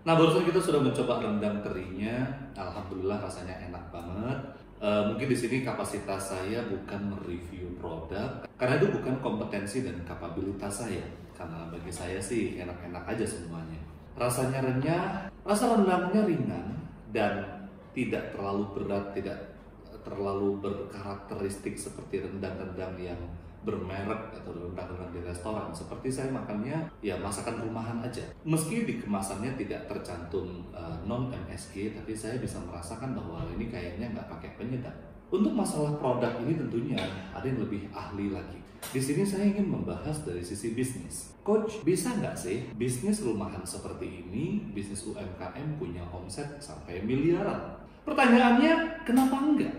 Nah, barusan kita sudah mencoba rendang terinya. Alhamdulillah rasanya enak banget. Mungkin di sini kapasitas saya bukan mereview produk, karena itu bukan kompetensi dan kapabilitas saya. Karena bagi saya sih enak-enak aja semuanya. Rasanya renyah, rasa rendangnya ringan dan tidak terlalu berat, tidak terlalu berkarakteristik seperti rendang-rendang yang bermerek atau rendang-rendang di restoran. Seperti saya makannya ya masakan rumahan aja. Meski di kemasannya tidak tercantum non MSG, tapi saya bisa merasakan bahwa ini kayaknya nggak pakai penyedap. Untuk masalah produk ini tentunya ada yang lebih ahli lagi. Di sini saya ingin membahas dari sisi bisnis. Coach, bisa nggak sih bisnis rumahan seperti ini, bisnis UMKM punya omset sampai miliaran? Pertanyaannya, kenapa enggak?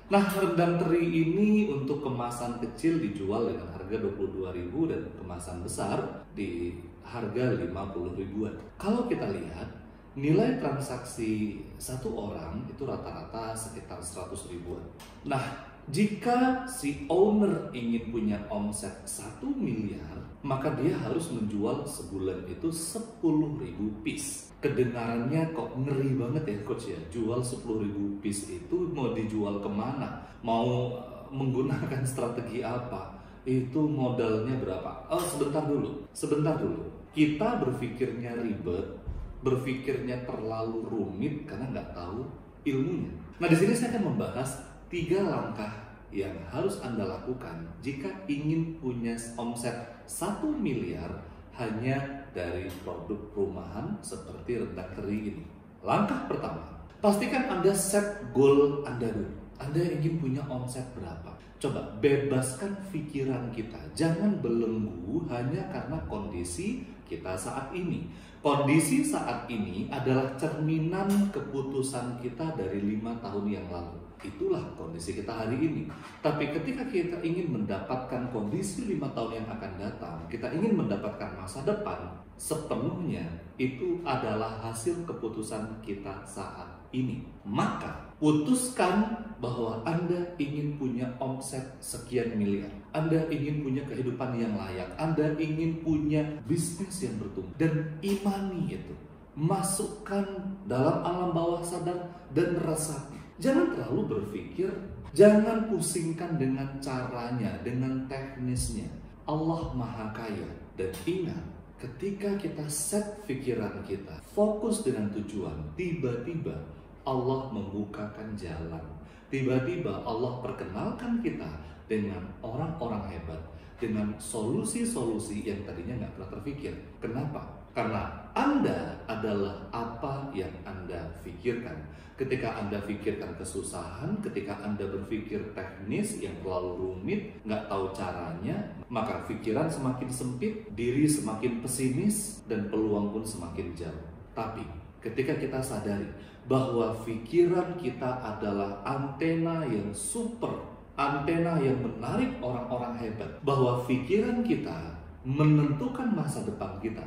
Nah, rendang teri ini untuk kemasan kecil dijual dengan harga 22.000 dan kemasan besar di harga 50 ribuan. Kalau kita lihat, nilai transaksi satu orang itu rata-rata sekitar 100 ribuan. Nah, jika si owner ingin punya omset 1 miliar, maka dia harus menjual sebulan itu 10.000 piece. Kedengarannya kok ngeri banget ya coach ya, jual 10.000 piece itu mau dijual kemana, mau menggunakan strategi apa, itu modalnya berapa? Oh, sebentar dulu, kita berpikirnya ribet, berpikirnya terlalu rumit karena nggak tahu ilmunya. Nah, di sini saya akan membahas 3 langkah yang harus Anda lakukan jika ingin punya omset 1 miliar hanya dari produk rumahan seperti rendang teri ini. Langkah pertama, pastikan Anda set goal Anda dulu. Anda ingin punya omset berapa? Coba bebaskan pikiran kita. Jangan belenggu hanya karena kondisi kita saat ini. Kondisi saat ini adalah cerminan keputusan kita dari 5 tahun yang lalu. Itulah kondisi kita hari ini. Tapi ketika kita ingin mendapatkan kondisi 5 tahun yang akan datang, kita ingin mendapatkan masa depan, sepenuhnya itu adalah hasil keputusan kita saat ini. Maka putuskan bahwa Anda ingin punya omset sekian miliar, Anda ingin punya kehidupan yang layak, Anda ingin punya bisnis yang bertumbuh, dan imani itu, masukkan dalam alam bawah sadar dan resapi. Jangan terlalu berpikir, jangan pusingkan dengan caranya, dengan teknisnya. Allah Maha Kaya. Dan ingat, ketika kita set pikiran kita, fokus dengan tujuan, tiba-tiba Allah membukakan jalan. Tiba-tiba Allah perkenalkan kita dengan orang-orang hebat, dengan solusi-solusi yang tadinya nggak pernah terpikir. Kenapa? Karena Anda adalah apa yang Anda pikirkan. Ketika Anda pikirkan kesusahan, ketika Anda berpikir teknis yang terlalu rumit, nggak tahu caranya, maka pikiran semakin sempit, diri semakin pesimis, dan peluang pun semakin jauh. Tapi ketika kita sadari bahwa pikiran kita adalah antena yang super, antena yang menarik orang-orang hebat, bahwa pikiran kita menentukan masa depan kita.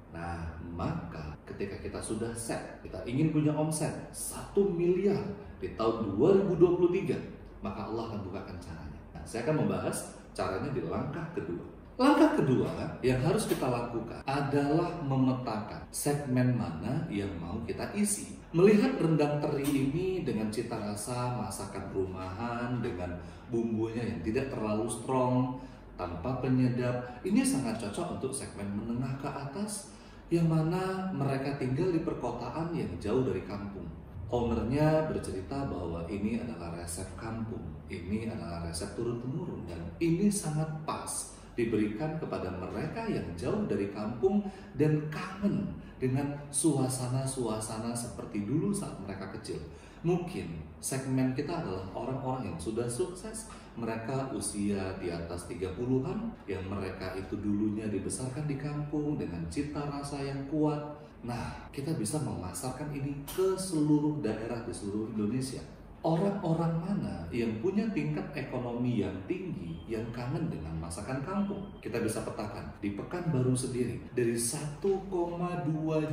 Nah, maka ketika kita sudah set, kita ingin punya omset 1 miliar di tahun 2023, maka Allah akan bukakan caranya. Nah, saya akan membahas caranya di langkah kedua. Langkah kedua yang harus kita lakukan adalah memetakan segmen mana yang mau kita isi. Melihat rendang teri ini dengan cita rasa masakan rumahan, dengan bumbunya yang tidak terlalu strong, tanpa penyedap, ini sangat cocok untuk segmen menengah ke atas, yang mana mereka tinggal di perkotaan yang jauh dari kampung. Ownernya bercerita bahwa ini adalah resep kampung, ini adalah resep turun-temurun, dan ini sangat pas diberikan kepada mereka yang jauh dari kampung dan kangen dengan suasana-suasana seperti dulu saat mereka kecil. Mungkin segmen kita adalah orang-orang yang sudah sukses, mereka usia di atas 30-an, yang mereka itu dulunya dibesarkan di kampung dengan cita rasa yang kuat. Nah, kita bisa memasarkan ini ke seluruh daerah di seluruh Indonesia. Orang-orang mana yang punya tingkat ekonomi yang tinggi, yang kangen dengan masakan kampung? Kita bisa petakan di Pekanbaru sendiri, dari 1,2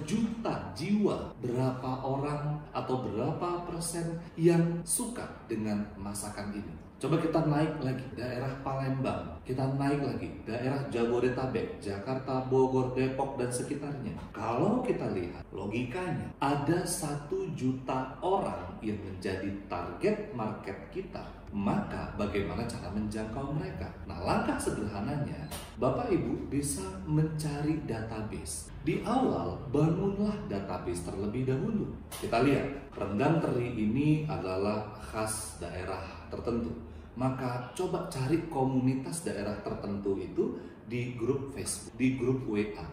juta jiwa, berapa orang atau berapa persen yang suka dengan masakan ini? Coba kita naik lagi daerah Palembang, kita naik lagi daerah Jabodetabek, Jakarta, Bogor, Depok, dan sekitarnya. Kalau kita lihat logikanya, ada 1 juta orang yang menjadi target market kita. Maka bagaimana cara menjangkau mereka? Nah, langkah sederhananya, Bapak Ibu bisa mencari database. Di awal, bangunlah database terlebih dahulu. Kita lihat, rendang teri ini adalah khas daerah tertentu. Maka coba cari komunitas daerah tertentu itu di grup Facebook, di grup WA,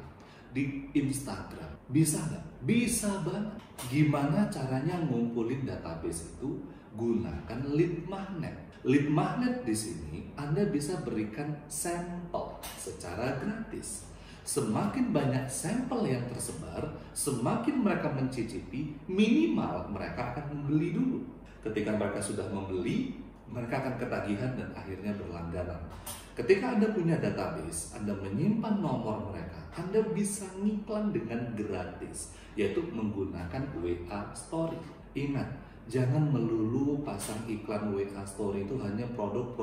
di Instagram. Bisa nggak? Bisa banget. Gimana caranya ngumpulin database itu? Gunakan lead magnet. Lead magnet di sini Anda bisa berikan sampel secara gratis. Semakin banyak sampel yang tersebar, semakin mereka mencicipi, minimal mereka akan membeli dulu. Ketika mereka sudah membeli, mereka akan ketagihan dan akhirnya berlangganan. Ketika Anda punya database, Anda menyimpan nomor mereka, Anda bisa ngiklan dengan gratis, yaitu menggunakan WA Story. Ingat, jangan melulu pasang iklan WA Story itu hanya produk.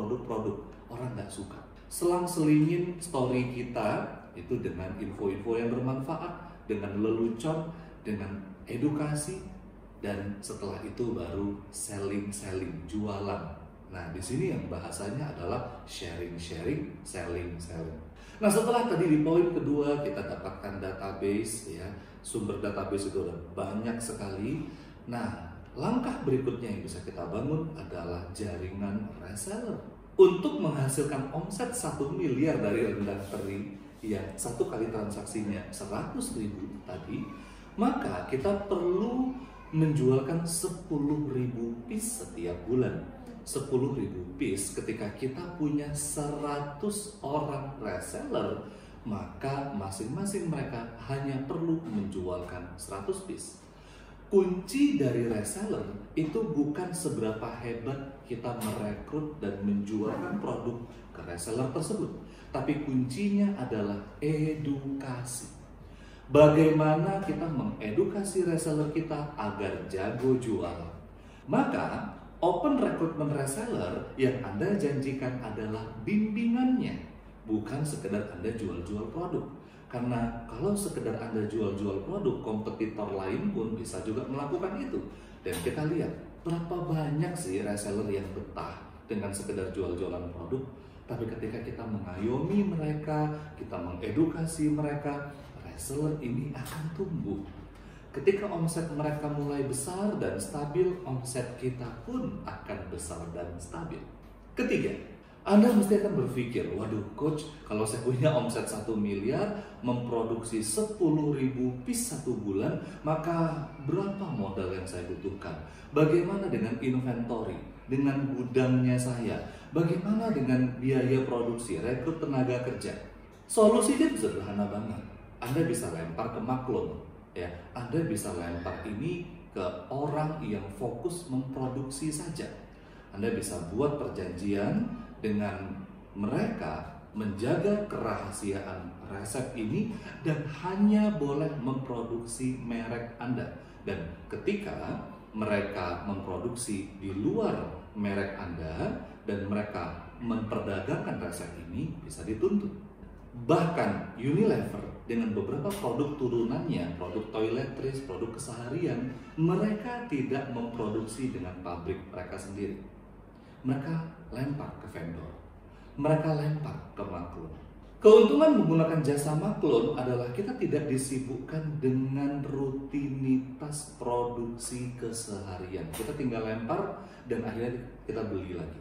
Orang nggak suka. Selang-selingin story kita itu dengan info-info yang bermanfaat, dengan lelucon, dengan edukasi, dan setelah itu baru selling, jualan. Nah, di sini yang bahasanya adalah sharing, selling. Nah, setelah tadi di poin kedua kita dapatkan database, ya, sumber database itu udah banyak sekali. Nah, langkah berikutnya yang bisa kita bangun adalah jaringan reseller. Untuk menghasilkan omset 1 miliar dari rendang teri yang 1 kali transaksinya 100.000 tadi, maka kita perlu menjualkan 10.000 piece setiap bulan. 10.000 piece ketika kita punya 100 orang reseller, maka masing-masing mereka hanya perlu menjualkan 100 piece. Kunci dari reseller itu bukan seberapa hebat kita merekrut dan menjualkan produk ke reseller tersebut, tapi kuncinya adalah edukasi. Bagaimana kita mengedukasi reseller kita agar jago jual? Maka open recruitment reseller yang Anda janjikan adalah bimbingannya, bukan sekedar Anda jual-jual produk. Karena kalau sekedar Anda jual-jual produk, kompetitor lain pun bisa juga melakukan itu. Dan kita lihat berapa banyak sih reseller yang betah dengan sekedar jual-jualan produk. Tapi ketika kita mengayomi mereka, kita mengedukasi mereka, reseller ini akan tumbuh. Ketika omset mereka mulai besar dan stabil, omset kita pun akan besar dan stabil. Ketiga, Anda mesti akan berpikir, waduh coach, kalau saya punya omset 1 miliar, memproduksi 10.000 piece 1 bulan, maka berapa modal yang saya butuhkan? Bagaimana dengan inventory, dengan gudangnya saya? Bagaimana dengan biaya produksi, rekrut tenaga kerja? Solusinya sederhana banget. Anda bisa lempar ke maklum, ya. Anda bisa lempar ini ke orang yang fokus memproduksi saja. Anda bisa buat perjanjian dengan mereka, menjaga kerahasiaan resep ini dan hanya boleh memproduksi merek Anda. Dan ketika mereka memproduksi di luar merek Anda dan mereka memperdagangkan resep ini, bisa dituntut. Bahkan Unilever dengan beberapa produk turunannya, produk toiletries, produk keseharian, mereka tidak memproduksi dengan pabrik mereka sendiri. Mereka lempar ke vendor, mereka lempar ke maklun. Keuntungan menggunakan jasa maklun adalah kita tidak disibukkan dengan rutinitas produksi keseharian. Kita tinggal lempar dan akhirnya kita beli lagi.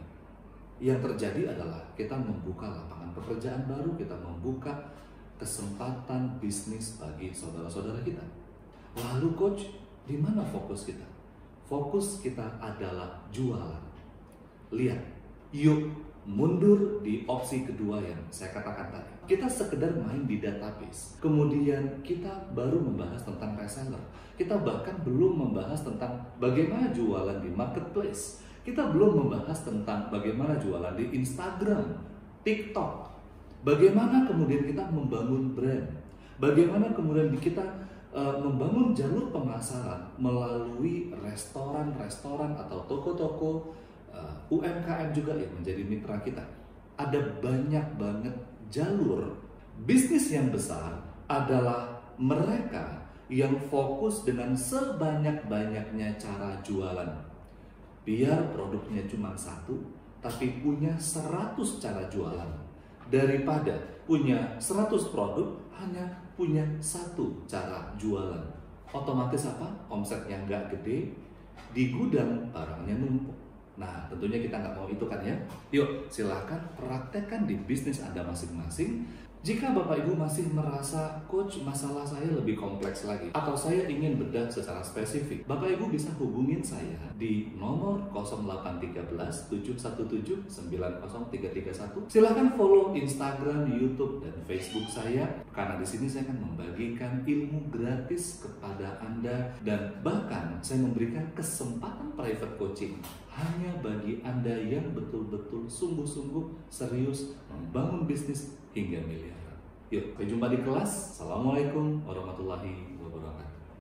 Yang terjadi adalah kita membuka lapangan pekerjaan baru, kita membuka kesempatan bisnis bagi saudara-saudara kita. Lalu coach, di mana fokus kita? Fokus kita adalah jualan. Lihat, yuk mundur di opsi kedua yang saya katakan tadi. Kita sekedar main di database, kemudian kita baru membahas tentang reseller. Kita bahkan belum membahas tentang bagaimana jualan di marketplace. Kita belum membahas tentang bagaimana jualan di Instagram, TikTok. Bagaimana kemudian kita membangun brand. Bagaimana kemudian kita membangun jalur pemasaran melalui restoran-restoran atau toko-toko UMKM juga yang menjadi mitra kita. Ada banyak banget jalur. Bisnis yang besar adalah mereka yang fokus dengan sebanyak-banyaknya cara jualan. Biar produknya cuma satu, tapi punya 100 cara jualan. Daripada punya 100 produk, hanya punya satu cara jualan. Otomatis apa? Omsetnya nggak gede, di gudang barangnya numpuk. Nah, tentunya kita nggak mau itu kan ya. Yuk, silahkan praktekkan di bisnis Anda masing-masing. Jika Bapak Ibu masih merasa, coach, masalah saya lebih kompleks lagi, atau saya ingin bedah secara spesifik, Bapak Ibu bisa hubungin saya di nomor 0813 717 90331. Silahkan follow Instagram, YouTube, dan Facebook saya, karena di sini saya akan membagikan ilmu gratis kepada Anda, dan bahkan saya memberikan kesempatan private coaching hanya bagi Anda yang betul-betul sungguh-sungguh serius membangun bisnis hingga miliaran. Yuk, sampai jumpa di kelas. Assalamualaikum warahmatullahi wabarakatuh.